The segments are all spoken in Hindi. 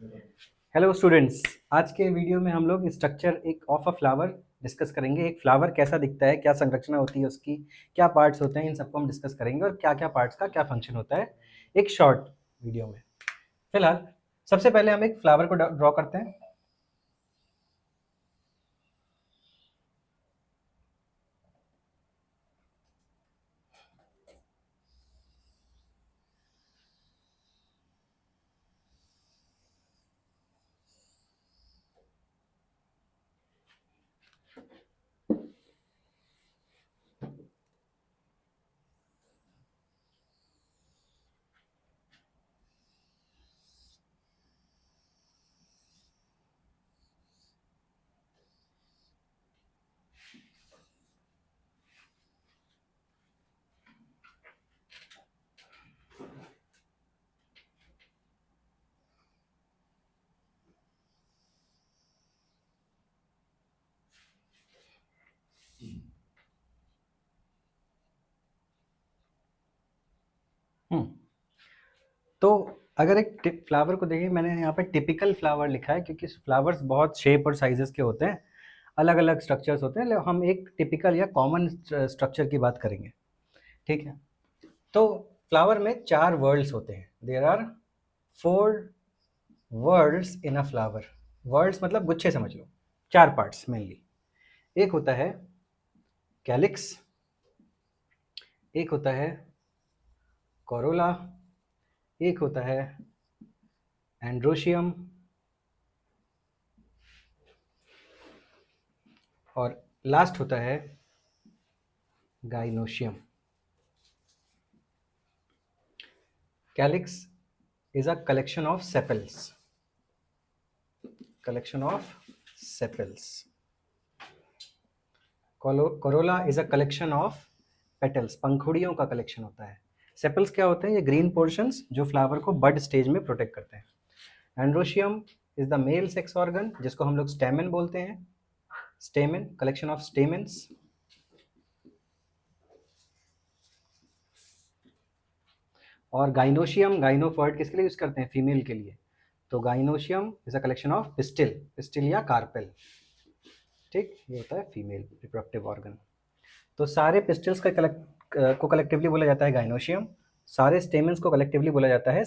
हेलो स्टूडेंट्स, आज के वीडियो में हम लोग स्ट्रक्चर एक ऑफ अ फ्लावर डिस्कस करेंगे। एक फ्लावर कैसा दिखता है, क्या संरचना होती है उसकी, क्या पार्ट्स होते हैं, इन सबको हम डिस्कस करेंगे और क्या क्या पार्ट्स का क्या फंक्शन होता है एक शॉर्ट वीडियो में। फिलहाल सबसे पहले हम एक फ्लावर को ड्रॉ करते हैं। तो अगर एक फ्लावर को देखिए, मैंने यहाँ पे टिपिकल फ्लावर लिखा है क्योंकि फ्लावर्स बहुत शेप और साइजेस के होते हैं, अलग अलग स्ट्रक्चर्स होते हैं, लेकिन हम एक टिपिकल या कॉमन स्ट्रक्चर की बात करेंगे। ठीक है, तो फ्लावर में 4 वर्ल्ड्स होते हैं। There are 4 whorls in a flower. Whorls मतलब गुच्छे समझ लो, 4 पार्ट्स मेनली। एक होता है कैलिक्स, एक होता है कोरोला, एक होता है एंड्रोशियम और लास्ट होता है gynoecium. Calyx is a collection of sepals. Collection of sepals. Corolla is a collection of petals. पंखुड़ियों का कलेक्शन होता है। सेपल्स क्या होते हैं? ये ग्रीन पोर्शंस जो फ्लावर को बड स्टेज में प्रोटेक्ट करते हैं। Androecium is the male sex organ जिसको हम लोग स्टेमन बोलते हैं। स्टेमन, कलेक्शन ऑफ स्टेमेंस। और गाइनोशियम, गाइनो वर्ड किसके लिए यूज करते हैं? फीमेल के लिए। तो gynoecium is a collection of pistil, pistil या कार्पेल। ठीक, ये होता है फीमेल रिप्रोडक्टिव ऑर्गन। तो सारे पिस्टिल्स को कलेक्टिवली बोला जाता है गाइनोशियम, सारे स्टेमन्स को कलेक्टिवली बोला जाता है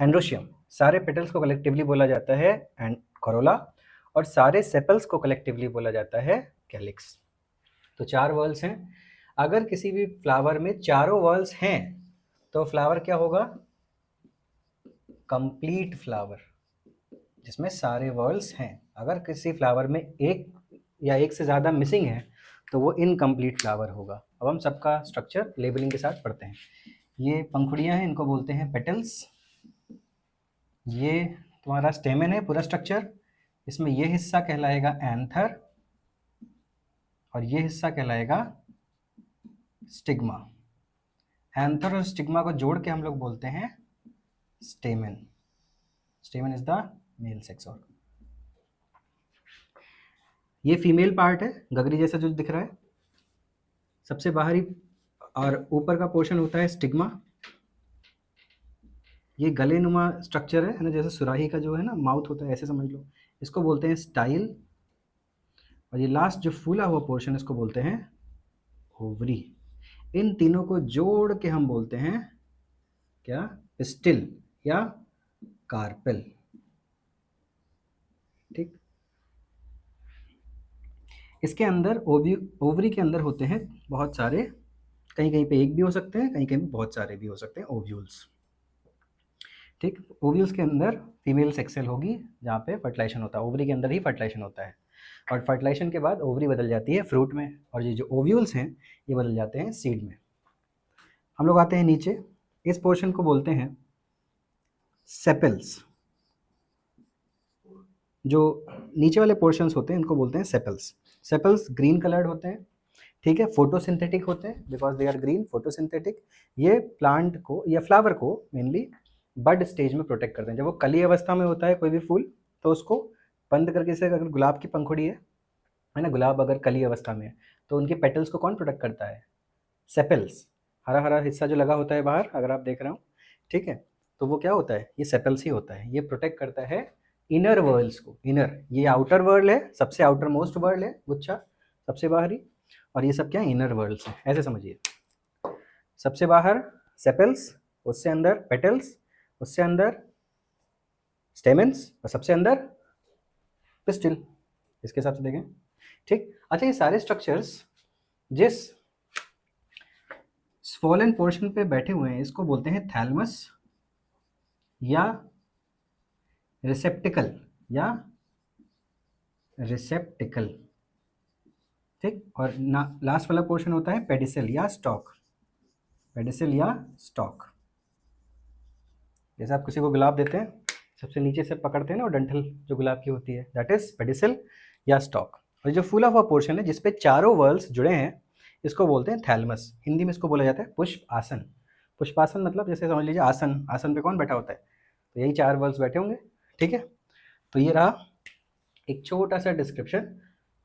एंड्रोशियम, सारे पेटल्स को कलेक्टिवली बोला जाता है कोरोला, और सारे सेपल्स को कलेक्टिवली बोला जाता है कैलिक्स। तो 4 वर्ल्स हैं। अगर किसी भी फ्लावर में चारों वर्ल्स हैं तो फ्लावर क्या होगा? कंप्लीट फ्लावर, जिसमें सारे वर्ल्स हैं। अगर किसी फ्लावर में एक या एक से ज़्यादा मिसिंग है तो वो इनकम्प्लीट फ्लावर होगा। अब हम सबका स्ट्रक्चर लेबलिंग के साथ पढ़ते हैं। ये पंखुड़ियाँ हैं, इनको बोलते हैं पेटल्स। ये तुम्हारा स्टेमन है पूरा स्ट्रक्चर, इसमें ये हिस्सा कहलाएगा एंथर और ये हिस्सा कहलाएगा स्टिग्मा। एंथर और स्टिग्मा को जोड़ के हम लोग बोलते हैं स्टेमन। स्टेमन is the male sex organ. ये फीमेल पार्ट है, गगरी जैसा जो दिख रहा है, सबसे बाहरी और ऊपर का पोर्शन होता है स्टिग्मा। ये गले नुमा स्ट्रक्चर है ना, जैसे सुराही का जो है ना माउथ होता है, ऐसे समझ लो, इसको बोलते हैं स्टाइल। और ये लास्ट जो फूला हुआ पोर्शन, इसको बोलते हैं ओवरी। इन तीनों को जोड़ के हम बोलते हैं क्या? पिस्टिल या कार्पेल। ठीक, इसके अंदर ओवरी के अंदर होते हैं बहुत सारे, कहीं कहीं पे एक भी हो सकते हैं, कहीं कहीं पे बहुत सारे भी हो सकते हैं ओव्यूल्स। ठीक, ओव्यूल्स के अंदर फीमेल सेक्स सेल होगी जहाँ पे फर्टिलाइजेशन होता है। ओवरी के अंदर ही फर्टिलाइजेशन होता है और फर्टिलाइजेशन के बाद ओवरी बदल जाती है फ्रूट में, और ये जो ओव्यूल्स हैं ये बदल जाते हैं सीड में। हम लोग आते हैं नीचे, इस पोर्शन को बोलते हैं सेपल्स। जो नीचे वाले पोर्शंस होते हैं इनको बोलते हैं सेपल्स। सेपल्स ग्रीन कलर्ड होते हैं, ठीक है, फोटोसिंथेटिक होते हैं because they are green, photosynthetic. ये प्लांट को या फ्लावर को मेनली बड स्टेज में प्रोटेक्ट करते हैं। जब वो कली अवस्था में होता है कोई भी फूल, तो उसको बंद करके से, अगर गुलाब की पंखुड़ी है ना, गुलाब अगर कली अवस्था में है तो उनके पेटल्स को कौन प्रोटेक्ट करता है? सेपल्स, हरा हरा हिस्सा जो लगा होता है बाहर, अगर आप देख रहे हो, ठीक है। तो वो क्या होता है, ये सेपल्स ही होता है। ये प्रोटेक्ट करता है इनर वर्ल्ड्स को। इनर, ये आउटर वर्ल्ड है, सबसे आउटर मोस्ट वर्ल्ड है गुच्छा, सबसे बाहरी, और ये सब क्या है, इनर वर्ल्ड्स हैं, ऐसे समझिए। सबसे बाहर सेपल्स, उससे अंदर पेटल्स, उससे अंदर स्टेमेंस, और सबसे अंदर पिस्टिल। इसके हिसाब से देखें, ठीक। अच्छा, ये सारे स्ट्रक्चर्स जिस स्वोलन पोर्शन पे बैठे हुए हैं इसको बोलते हैं थैलमस या रिसेप्टिकल, या रिसेप्टिकल, ठीक। और ना लास्ट वाला पोर्शन होता है पेडिसल या स्टॉक, पेडिसल या स्टॉक। जैसे आप किसी को गुलाब देते हैं, सबसे नीचे से पकड़ते हैं ना, वो डंठल जो गुलाब की होती है, दैट इज पेडिसल या स्टॉक। और जो फूला हुआ पोर्शन है जिसपे चारों वर्ल्स जुड़े हैं, इसको बोलते हैं थैलमस। हिंदी में इसको बोला जाता है पुष्प आसन। पुष्पासन मतलब जैसे समझ लीजिए आसन, आसन पे कौन बैठा होता है, तो यही चार वर्ल्स बैठे होंगे, ठीक है। तो ये रहा एक छोटा सा डिस्क्रिप्शन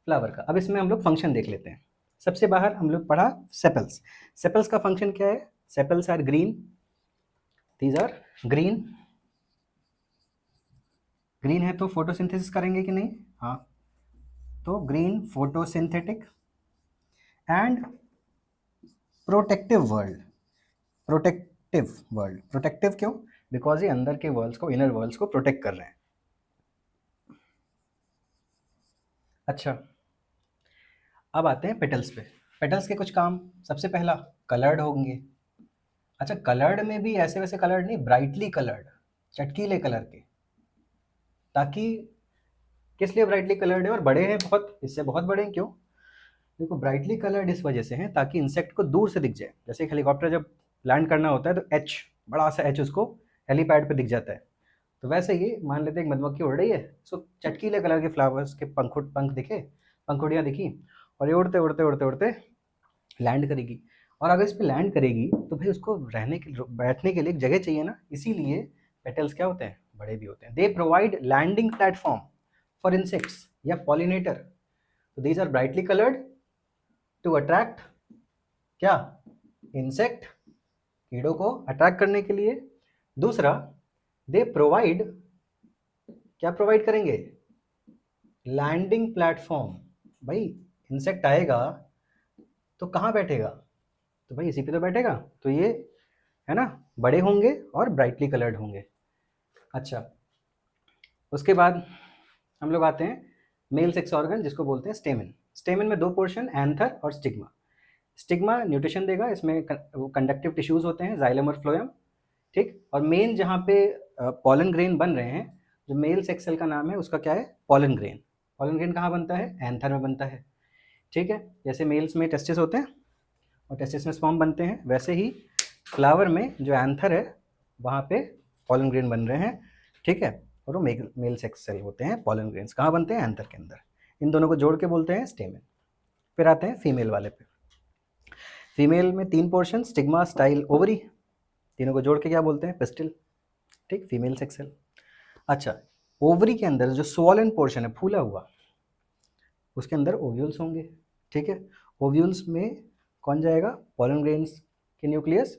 फ्लावर का। अब इसमें हम लोग फंक्शन देख लेते हैं। सबसे बाहर हम लोग पढ़ा सेपल्स। सेपल्स का फंक्शन क्या है, sepals are green, these are green. Green है तो फोटोसिंथेसिस करेंगे कि नहीं, हाँ, तो green photosynthetic and protective whorl. Protective whorl, protective क्यों, बिकॉज ये अंदर के वर्ल्ड्स को, इनर वर्ल्ड्स को प्रोटेक्ट कर रहे हैं। अच्छा, अब आते हैं पेटल्स पे। पेटल्स के कुछ काम, सबसे पहला कलर्ड होंगे। अच्छा, कलर्ड में भी ऐसे वैसे कलर्ड नहीं, ब्राइटली कलर्ड, चटकीले कलर के। ताकि किस लिए ब्राइटली कलर्ड है और बड़े हैं बहुत, इससे बहुत बड़े हैं, क्यों, देखो ब्राइटली कलर्ड इस वजह से हैं ताकि इंसेक्ट को दूर से दिख जाए। जैसे एक हेलीकॉप्टर जब लैंड करना होता है तो एच, बड़ा सा एच उसको हेलीपैड पे दिख जाता है, तो वैसे ही मान लेते हैं एक मधुमक्खी उड़ रही है, सो चटकीले कलर के फ्लावर्स के पंख दिखे, पंखुड़ियाँ दिखी, और ये उड़ते उड़ते उड़ते उड़ते लैंड करेगी। और अगर इस पर लैंड करेगी तो भाई उसको रहने के, बैठने के लिए एक जगह चाहिए ना, इसीलिए पेटल्स क्या होते हैं, बड़े भी होते हैं। They provide landing platform for insects या पॉलिनेटर। तो these are brightly coloured to attract क्या, इंसेक्ट, कीड़ों को अट्रैक्ट करने के लिए। दूसरा, दे प्रोवाइड, क्या प्रोवाइड करेंगे, लैंडिंग प्लेटफॉर्म। भाई इंसेक्ट आएगा तो कहाँ बैठेगा, तो भाई इसी पे तो बैठेगा, तो ये है ना, बड़े होंगे और ब्राइटली कलर्ड होंगे। अच्छा, उसके बाद हम लोग आते हैं मेल सेक्स ऑर्गन जिसको बोलते हैं स्टेमन। स्टेमन में दो पोर्शन, एंथर और स्टिग्मा। स्टिग्मा न्यूट्रिशन देगा, इसमें कंडक्टिव टिश्यूज होते हैं, जाइलम और फ्लोएम, ठीक। और मेन जहाँ पे पॉलन ग्रेन बन रहे हैं, जो मेल सेक्स सेल का नाम है उसका क्या है, पॉलन ग्रेन। पॉलन ग्रेन कहाँ बनता है, एंथर में बनता है, ठीक है। जैसे मेल्स में टेस्टिस होते हैं और टेस्टिस में स्पर्म बनते हैं, वैसे ही फ्लावर में जो एंथर है वहाँ पे पॉलन ग्रेन बन रहे हैं, ठीक है। और वो मेल सेक्स सेल होते हैं, पॉलन ग्रेन्स कहाँ बनते हैं, एंथर के अंदर। इन दोनों को जोड़ के बोलते हैं स्टेमन। फिर आते हैं फीमेल वाले पे। फीमेल में तीन पोर्शन, स्टिग्मा, स्टाइल, ओवरी, तीनों को जोड़ के क्या बोलते हैं, पिस्टिल, ठीक, फीमेल सेक्स सेल। अच्छा, ओवरी के अंदर जो स्वॉलन पोर्शन है, फूला हुआ, उसके अंदर ओव्यूल्स होंगे, ठीक है। ओव्यूल्स में कौन जाएगा, पॉलन ग्रेन्स के न्यूक्लियस,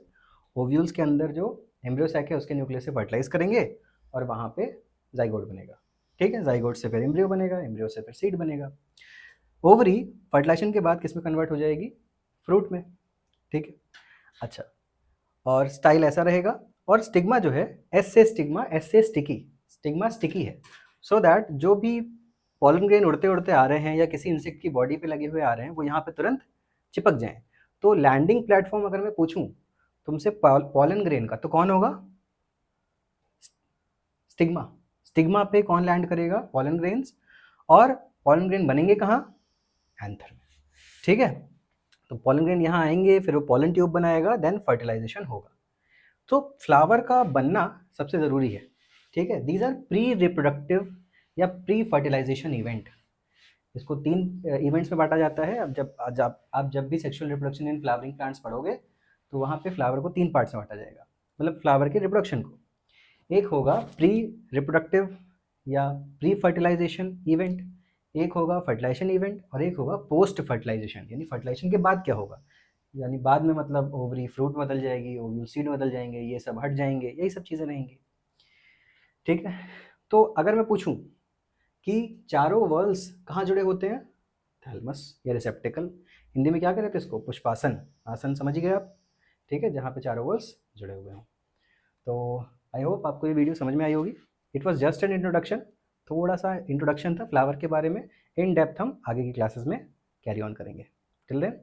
ओव्यूल्स के अंदर जो एम्ब्रियो सैक है उसके न्यूक्लियस से फर्टिलाइज करेंगे और वहाँ पे जाइगोट बनेगा, ठीक है। जाइगोट से फिर एम्ब्रियो बनेगा, एम्ब्रियो से फिर सीड बनेगा। ओवरी फर्टिलाइजेशन के बाद किस में कन्वर्ट हो जाएगी, फ्रूट में, ठीक है। अच्छा, और स्टाइल ऐसा रहेगा। और स्टिग्मा जो है, एस से स्टिग्मा, एस से स्टिकी, स्टिग्मा स्टिकी है, सो दैट जो भी पॉलन ग्रेन उड़ते उड़ते आ रहे हैं या किसी इंसेक्ट की बॉडी पे लगे हुए आ रहे हैं वो यहाँ पे तुरंत चिपक जाएं। तो लैंडिंग प्लेटफॉर्म अगर मैं पूछूं तुमसे पॉलन ग्रेन का, तो कौन होगा, स्टिग्मा। स्टिग्मा पे कौन लैंड करेगा, पॉलन ग्रेन्स। और पॉलन ग्रेन बनेंगे कहाँ, एंथर में, ठीक है। तो पॉलन ग्रेन यहाँ आएंगे, फिर वो पॉलन ट्यूब बनाएगा, देन फर्टिलाइजेशन होगा। तो फ्लावर का बनना सबसे ज़रूरी है, ठीक है। दीज आर प्री रिप्रोडक्टिव या प्री फर्टिलाइजेशन इवेंट। इसको तीन इवेंट्स में बांटा जाता है। अब आप जब भी sexual reproduction in flowering plants पढ़ोगे तो वहाँ पे फ्लावर को तीन पार्ट्स में बांटा जाएगा, मतलब फ्लावर के रिप्रोडक्शन को। एक होगा प्री रिप्रोडक्टिव या प्री फर्टिलाइजेशन इवेंट, एक होगा फर्टिलाइजेशन इवेंट, और एक होगा पोस्ट फर्टिलाइजेशन, यानी फर्टिलाइजेशन के बाद क्या होगा। यानी बाद में मतलब ओवरी फ्रूट बदल जाएगी, ओव्यूल सीड बदल जाएंगे, ये सब हट जाएंगे, यही सब चीज़ें रहेंगी। ठीक है, तो अगर मैं पूछूं कि चारों वर्ल्स कहाँ जुड़े होते हैं, थैलमस या रिसेप्टिकल, हिंदी में क्या कहते हैं इसको, पुष्पासन, आसन समझ गए आप। ठीक है, जहाँ पे चारों वर्ल्स जुड़े हुए हों। तो आई होप आपको ये वीडियो समझ में आई होगी। It was just an introduction, थोड़ा सा इंट्रोडक्शन था फ्लावर के बारे में, इन डेप्थ हम आगे की क्लासेस में कैरी ऑन करेंगे। Till then